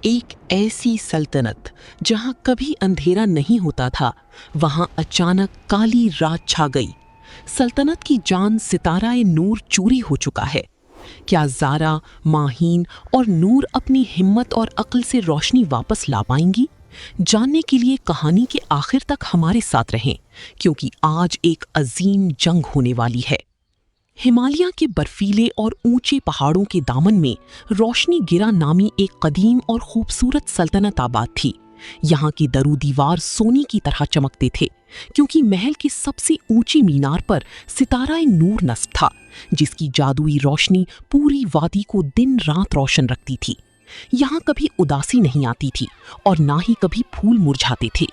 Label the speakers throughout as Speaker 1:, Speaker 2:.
Speaker 1: ایک ایسی سلطنت جہاں کبھی اندھیرا نہیں ہوتا تھا، وہاں اچانک کالی رات چھا گئی۔ سلطنت کی جان ستارہ نور چوری ہو چکا ہے۔ کیا زارا، ماہین اور نور اپنی ہمت اور عقل سے روشنی واپس لا پائیں گی؟ جاننے کے لیے کہانی کے آخر تک ہمارے ساتھ رہیں، کیونکہ آج ایک عظیم جنگ ہونے والی ہے۔ ہمالیہ کے برفیلے اور اونچے پہاڑوں کے دامن میں روشنی گرا نامی ایک قدیم اور خوبصورت سلطنت آباد تھی۔ یہاں کے در و دیوار سونے کی طرح چمکتے تھے، کیونکہ محل کی سب سے اونچی مینار پر ستارہ نور نصب تھا، جس کی جادوئی روشنی پوری وادی کو دن رات روشن رکھتی تھی۔ یہاں کبھی اداسی نہیں آتی تھی اور نہ ہی کبھی پھول مرجھاتے تھے۔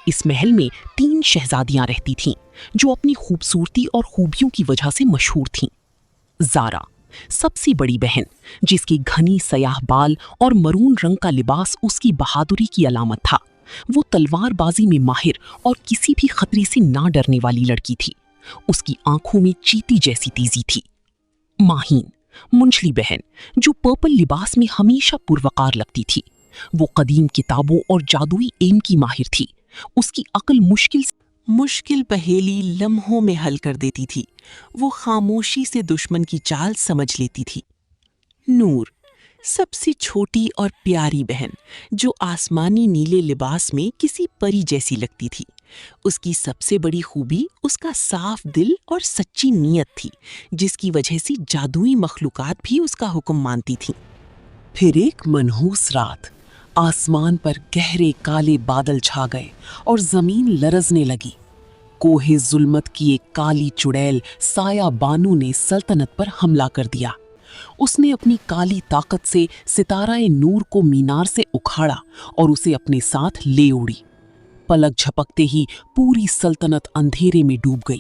Speaker 1: اس محل میں 3 شہزادیاں رہتی تھیں، جو اپنی خوبصورتی اور خوبیوں کی وجہ سے مشہور تھیں۔ زارا، سب سے بڑی بہن، جس کی گھنی سیاہ بال اور مرون رنگ کا لباس اس کی بہادری کی علامت تھا۔ وہ تلوار بازی میں ماہر اور کسی بھی خطرے سے نہ ڈرنے والی لڑکی تھی۔ اس کی آنکھوں میں چیتی جیسی تیزی تھی۔ ماہین، منجلی بہن، جو پرپل لباس میں ہمیشہ پروقار لگتی تھی۔ وہ قدیم کتابوں اور جادوئی علم کی ماہر تھی۔ اس کی عقل مشکل پہیلی لمحوں میں حل کر دیتی تھی۔ وہ خاموشی سے دشمن کی چال سمجھ لیتی تھی۔ نور، سب سے چھوٹی اور پیاری بہن، جو آسمانی نیلے لباس میں کسی پری جیسی لگتی تھی۔ اس کی سب سے بڑی خوبی اس کا صاف دل اور سچی نیت تھی، جس کی وجہ سے جادوئی مخلوقات بھی اس کا حکم مانتی تھیں۔ پھر ایک منحوس رات، آسمان پر گہرے کالے بادل چھا گئے اور زمین لرزنے لگی۔ کوہ ظلمت کی ایک کالی چڑیل سایہ بانو نے سلطنت پر حملہ کر دیا۔ اس نے اپنی کالی طاقت سے ستارہ نور کو مینار سے اکھاڑا اور اسے اپنے ساتھ لے اڑی۔ پلک جھپکتے ہی پوری سلطنت اندھیرے میں ڈوب گئی۔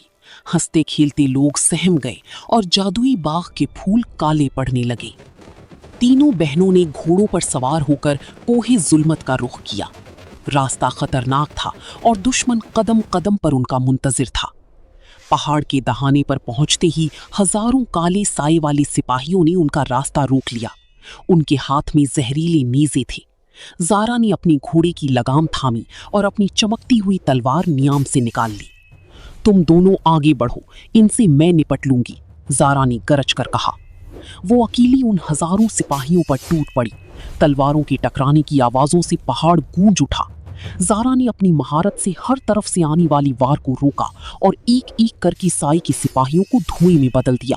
Speaker 1: ہنستے کھیلتے لوگ سہم گئے اور جادوئی باغ کے پھول کالے پڑنے لگے۔ تینوں بہنوں نے گھوڑوں پر سوار ہو کر کوہ ظلمت کا رخ کیا۔ راستہ خطرناک تھا اور دشمن قدم قدم پر ان کا منتظر تھا۔ پہاڑ کے دہانے پر پہنچتے ہی ہزاروں کالے سائے والے سپاہیوں نے ان کا راستہ روک لیا۔ ان کے ہاتھ میں زہریلے نیزے تھے۔ زارا نے اپنی گھوڑے کی لگام تھامی اور اپنی چمکتی ہوئی تلوار نیام سے نکال لی۔ تم دونوں آگے بڑھو، ان سے میں نپٹ لوں گی، زارا نے گرج کر کہا۔ وہ اکیلی ان ہزاروں سپاہیوں پر ٹوٹ پڑی۔ تلواروں کے ٹکرانے کی آوازوں سے پہاڑ گونج اٹھا۔ زارا نے اپنی مہارت سے ہر طرف سے آنے والی وار کو روکا اور ایک ایک کر کے سائے کے سپاہیوں کو دھوئیں میں بدل دیا۔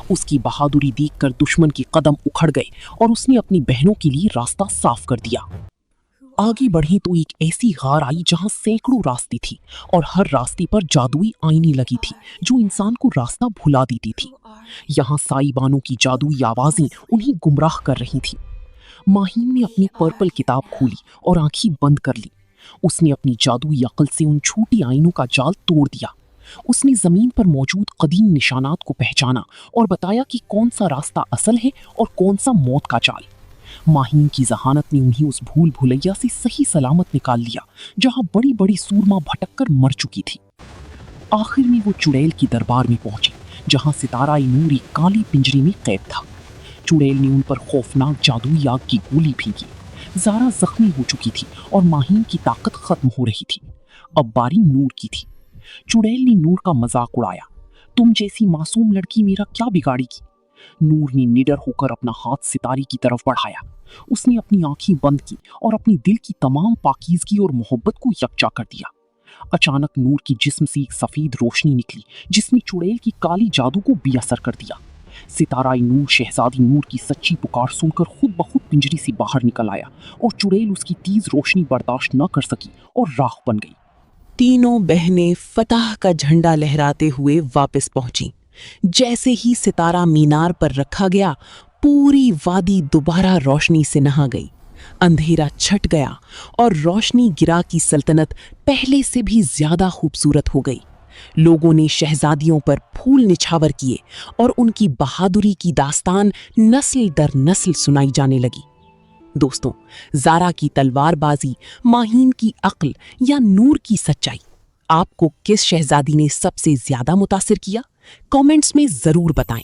Speaker 1: اس کی بہادری دیکھ کر دشمن کے قدم اکھڑ گئے اور اس نے اپنی بہنوں کے لیے راستہ صاف کر دیا۔ آگے بڑھی تو ایک ایسی غار آئی جہاں سینکڑوں راستے تھی اور ہر راستے پر جادوئی آئینے لگی تھی جو انسان کو راستہ بھلا دیتی تھی۔ یہاں سائی بانوں کی جادوئی آوازیں انہیں گمراہ کر رہی تھیں۔ ماہین نے اپنی پرپل کتاب کھولی اور آنکھیں بند کر لی۔ اس نے اپنی جادوئی عقل سے ان چھوٹی آئینوں کا جال توڑ دیا۔ اس نے زمین پر موجود قدیم نشانات کو پہچانا اور بتایا کہ کون سا راستہ اصل ہے اور کون سا موت کا جال۔ ماہین کی ذہانت نے انہیں اس بھول بھلیا سے صحیح سلامت نکال لیا جہاں بڑی بڑی سورما بھٹک کر مر چکی تھی۔ آخر میں وہ چڑیل کی دربار میں پہنچی، جہاں ستارہ نور ایک کالی پنجرے میں قید تھا۔ چڑیل نے ان پر خوفناک جادوئی آگ کی گولی پھینکی۔ زارا زخمی ہو چکی تھی اور ماہین کی طاقت ختم ہو رہی تھی۔ اب باری نور کی تھی۔ چڑیل نے نور کا مذاق اڑایا، تم جیسی معصوم لڑکی میرا کیا بگاڑے گی؟ نور نے نڈر ہو کر اپنا ہاتھ ستارے کی طرف بڑھایا۔ اس نے اپنی آنکھیں بند کی اور اپنی دل کی تمام پاکیزگی اور محبت کو یکجا کر دیا۔ اچانک نور کی جسم سے ایک سفید روشنی نکلی جس نے چڑیل کی کالی جادو کو بے اثر کر دیا۔ ستارہ نور شہزادی نور کی سچی پکار سن کر خود بخود پنجری سے باہر نکل آیا اور چڑیل اس کی تیز روشنی برداشت نہ کر سکی اور راکھ بن گئی۔ تینوں بہنیں فتح کا جھنڈا لہراتے ہوئے واپس پہنچیں۔ جیسے ہی ستارہ مینار پر رکھا گیا، پوری وادی دوبارہ روشنی سے نہا گئی۔ اندھیرا چھٹ گیا اور روشنی گرا کی سلطنت پہلے سے بھی زیادہ خوبصورت ہو گئی۔ لوگوں نے شہزادیوں پر پھول نچھاور کیے اور ان کی بہادری کی داستان نسل در نسل سنائی جانے لگی۔ دوستوں، زارا کی تلوار بازی، ماہین کی عقل یا نور کی سچائی، آپ کو کس شہزادی نے سب سے زیادہ متاثر کیا؟ کامنٹس میں ضرور بتائیں۔